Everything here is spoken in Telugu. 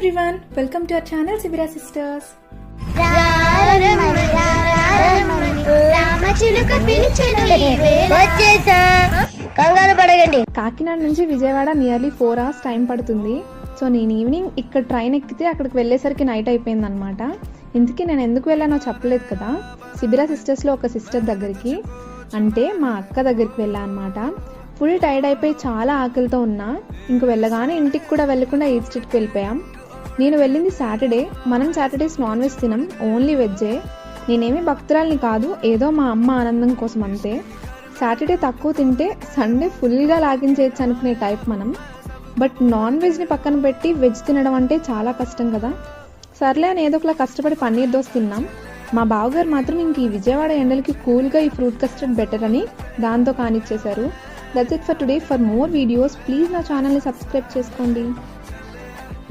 everyone, welcome to our channel Sibira Sisters. Kakinada నుంచి విజయవాడ నియర్లీ 4 hours టైం పడుతుంది. సో నేను ఈవినింగ్ ఇక్కడ ట్రైన్ ఎక్కితే అక్కడికి వెళ్ళేసరికి నైట్ అయిపోయింది అనమాట. ఇంతకీ నేను ఎందుకు వెళ్ళానో చెప్పలేదు కదా. సిబిరా సిస్టర్స్లో ఒక సిస్టర్ దగ్గరికి, అంటే మా అక్క దగ్గరికి వెళ్ళా అనమాట. ఫుల్ టైర్డ్ అయిపోయి చాలా ఆకలితో ఉన్నా. ఇంక వెళ్ళగానే ఇంటికి కూడా వెళ్ళకుండా ఈట్ స్ట్రీట్కి వెళ్ళిపోయాం. నేను వెళ్ళింది సాటర్డే. మనం సాటర్డేస్ నాన్ వెజ్ తినం, ఓన్లీ వెజ్జే. నేనేమి భక్తురాల్ని కాదు, ఏదో మా అమ్మ ఆనందం కోసం అంతే. సాటర్డే తక్కువ తింటే సండే ఫుల్గా లాగించేయచ్చు అనుకునే టైప్ మనం. బట్ నాన్ వెజ్ని పక్కన పెట్టి వెజ్ తినడం అంటే చాలా కష్టం కదా. సర్లే అని ఏదో ఒకలా కష్టపడి పన్నీర్ దోశ తిన్నాం. మా బావగారు మాత్రం ఇంక ఈ విజయవాడ ఎండలకి కూల్గా ఈ ఫ్రూట్ కస్టర్డ్ బెటర్ అని దాంతో కానిచ్చేశారు. That's it for today. For more videos please నా ఛానల్ని సబ్స్క్రైబ్ చేసుకోండి.